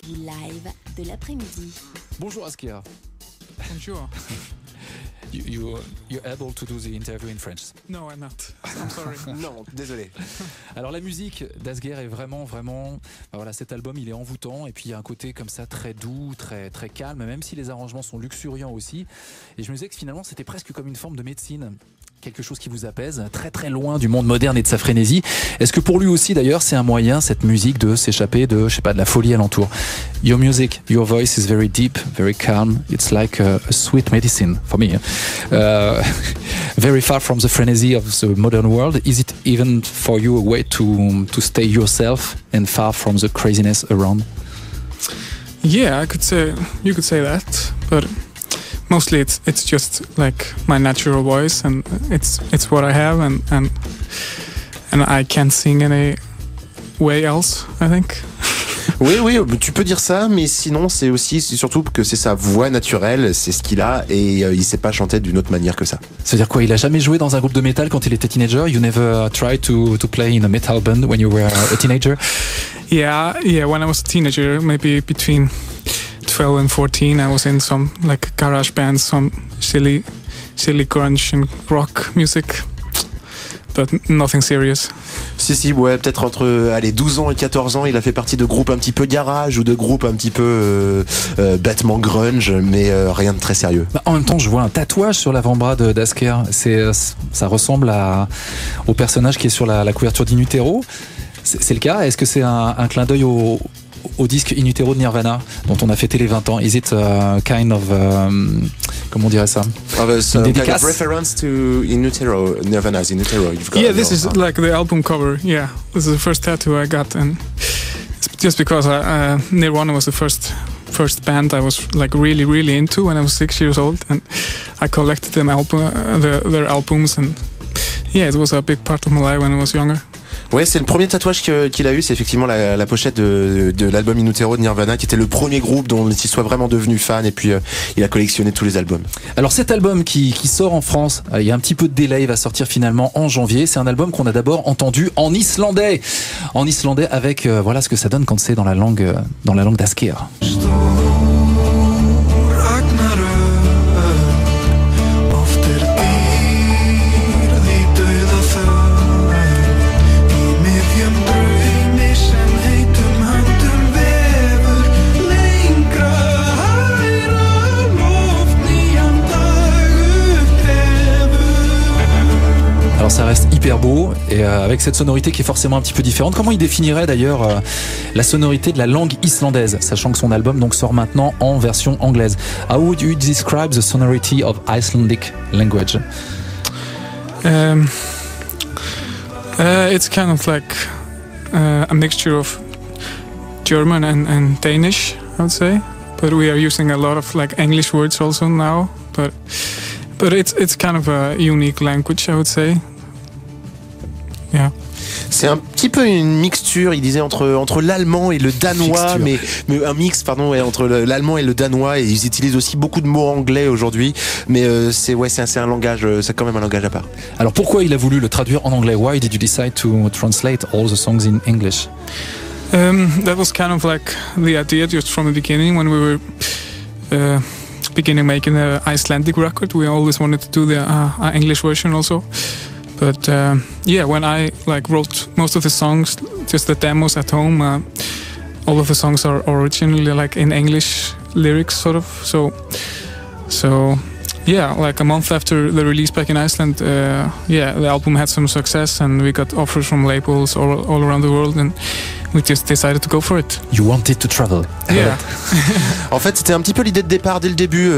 Live de l'après-midi. Bonjour Askia. Bonjour. You're able to do the interview in French? No, I'm not. I'm sorry. Non, désolé. Alors la musique d'Asger est vraiment, voilà, cet album il est envoûtant et puis il y a un côté comme ça très doux, très calme, même si les arrangements sont luxuriants aussi. Et je me disais que finalement c'était presque comme une forme de médecine. Quelque chose qui vous apaise, très loin du monde moderne et de sa frénésie. Est-ce que pour lui aussi d'ailleurs c'est un moyen, cette musique, de s'échapper de, je sais pas, de la folie alentour? Your music, your voice is very deep, very calm. It's like a sweet medicine for me. Very far from the frenzy of the modern world. Is it even for you a way to stay yourself and far from the craziness around? Yeah, you could say that, but mostly it's just like my natural voice, and it's what I have, and I can't sing any way else, I think. Oui, tu peux dire ça, mais sinon c'est surtout que c'est sa voix naturelle, c'est ce qu'il a, et il sait pas chanter d'une autre manière que ça. C'est-à-dire quoi? Il a jamais joué dans un groupe de métal quand il était teenager? You never tried to play in a metal band when you were a teenager? Yeah, when I was a teenager, maybe between 12 and 14, I was in some like garage bands, some silly grunge and rock music, but nothing serious. Si, ouais, peut-être entre 12 ans et 14 ans, il a fait partie de groupes un petit peu garage ou de groupes un petit peu bêtement grunge, mais rien de très sérieux. En même temps, je vois un tatouage sur l'avant-bras d'Asker. Ça ressemble au personnage qui est sur la couverture d'In Utero. C'est le cas? Est-ce que c'est un clin d'œil au disque In Utero de Nirvana, dont on a fêté les 20 ans? Is it kind of comment on dirait ça? Une dédicace? Kind of reference to In Utero, Nirvana's In Utero. Yeah, this is like the album cover. Yeah, this is the first tattoo I got, and it's just because Nirvana was the first band I was like really into when I was 6 years old, and I collected their albums, and yeah, it was a big part of my life when I was younger. Ouais, c'est le premier tatouage qu'il a eu, c'est effectivement la pochette de l'album In Utero de Nirvana, qui était le premier groupe dont il soit vraiment devenu fan, et puis il a collectionné tous les albums. Alors cet album qui sort en France, il y a un petit peu de délai, il va sortir finalement en janvier. C'est un album qu'on a d'abord entendu en islandais avec voilà ce que ça donne quand c'est dans la langue d'Asker. Alors ça reste hyper beau et avec cette sonorité qui est forcément un petit peu différente. Comment il définirait d'ailleurs la sonorité de la langue islandaise, sachant que son album donc sort maintenant en version anglaise? How would you describe the sonority of Icelandic language? It's kind of like a mixture of German and Danish, I would say, but we are using a lot of like English words also now, but it's kind of a unique language, I would say. Yeah. C'est un petit peu une mixture, il disait, entre l'allemand et le danois, mais un mix, pardon, ouais, entre l'allemand et le danois, et ils utilisent aussi beaucoup de mots anglais aujourd'hui, mais c'est un langage, c'est quand même un langage à part. Alors pourquoi il a voulu le traduire en anglais? Why did you decide to translate all the songs in English? That was kind of like the idea just from the beginning when we were beginning making the Icelandic record. We always wanted to do the English version also. But yeah, when I like wrote most of the songs, just the demos at home, all of the songs are originally like in English lyrics, sort of. So yeah, like a month after the release back in Iceland, yeah, the album had some success, and we got offers from labels all around the world, and we just decided to go for it. You wanted to travel. Yeah. En fait, c'était un petit peu l'idée de départ dès le début.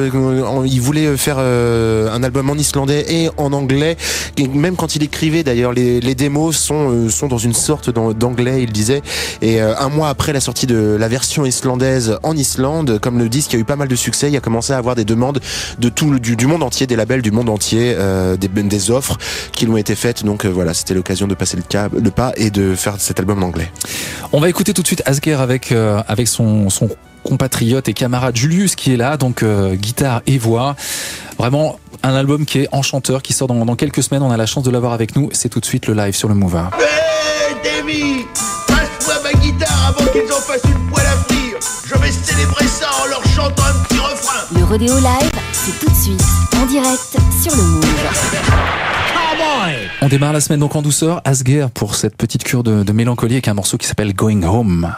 Il voulait faire un album en islandais et en anglais. Et même quand il écrivait, d'ailleurs, les démos sont dans une sorte d'anglais, il disait. Et un mois après la sortie de la version islandaise en Islande, comme le disque a eu pas mal de succès, il a commencé à avoir des demandes de du monde entier, des labels du monde entier, des offres qui lui ont été faites. Donc voilà, c'était l'occasion de passer le pas et de faire cet album en anglais. On va écouter tout de suite Asger avec son compatriote et camarade Julius qui est là, donc guitare et voix. Vraiment un album qui est enchanteur, qui sort dans quelques semaines. On a la chance de l'avoir avec nous. C'est tout de suite le live sur le Mover. Hey Davy, passe-moi ma guitare avant qu'ils en fassent une poêle à frire. Je vais Rodeo Live, c'est tout de suite en direct sur le Move. On démarre la semaine donc en douceur. Asger pour cette petite cure de mélancolie avec un morceau qui s'appelle Going Home.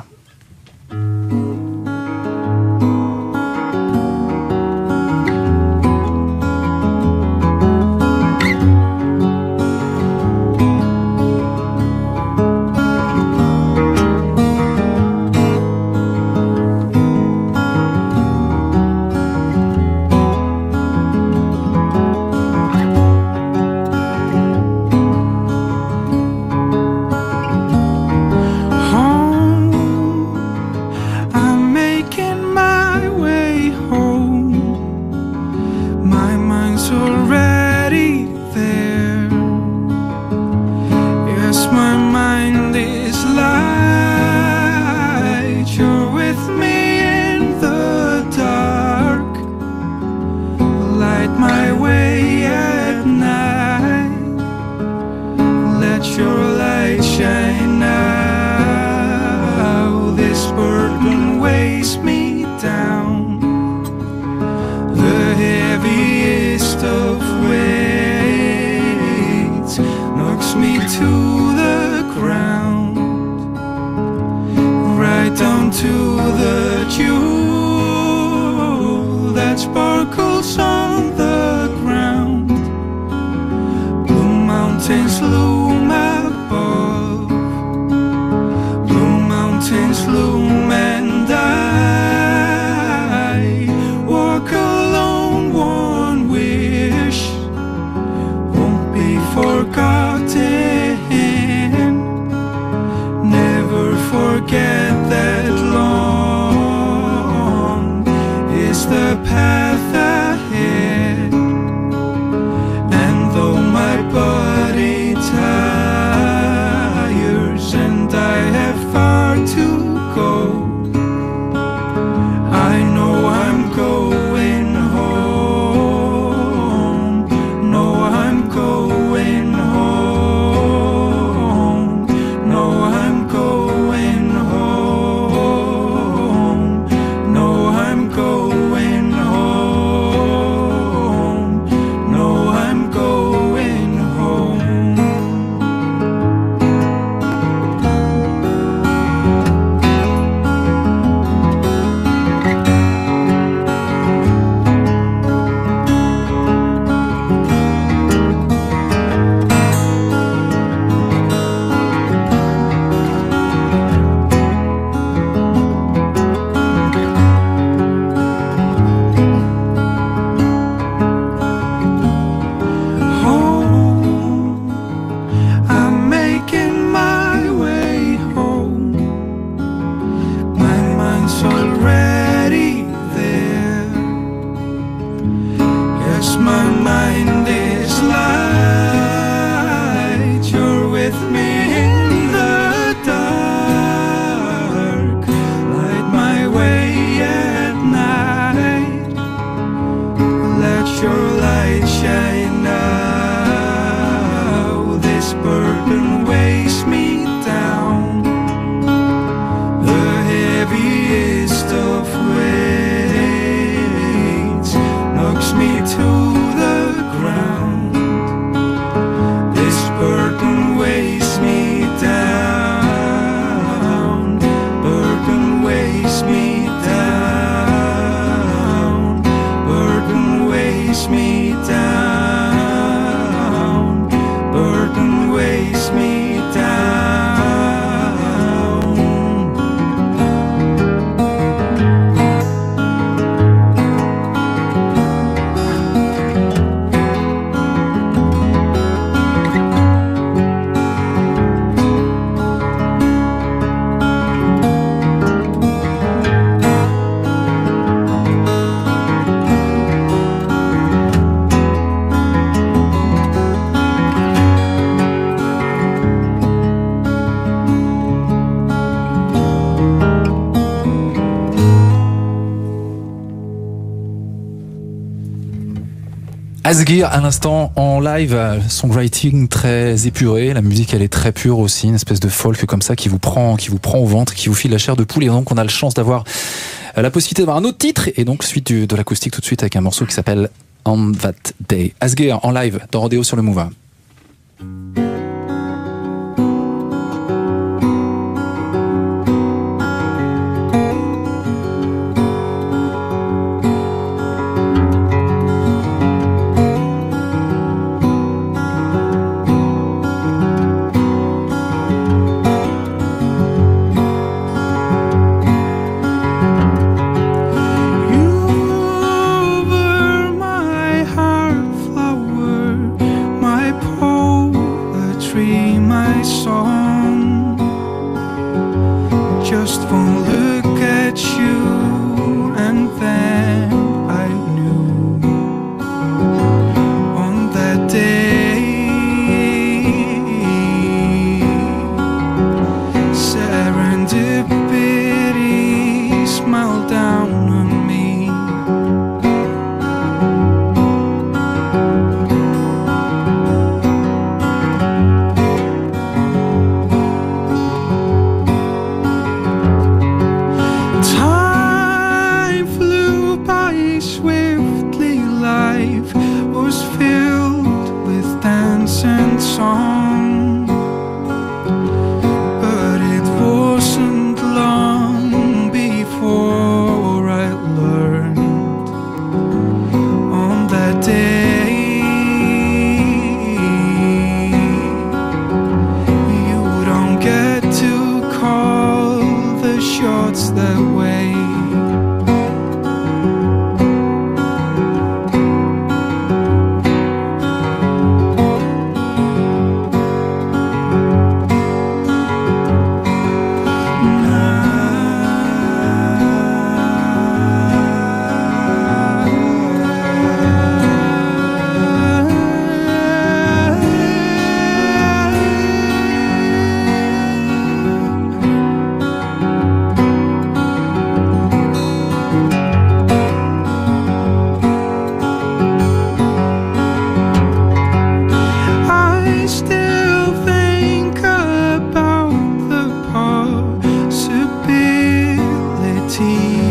Asger à l'instant en live, songwriting très épuré, la musique elle est très pure aussi, une espèce de folk comme ça qui vous prend au ventre, qui vous file la chair de poule. Et donc on a la chance d'avoir la possibilité d'avoir un autre titre et donc suite de l'acoustique tout de suite avec un morceau qui s'appelle On That Day. Asgeir en live dans Rodéo sur le Move.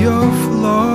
Of love.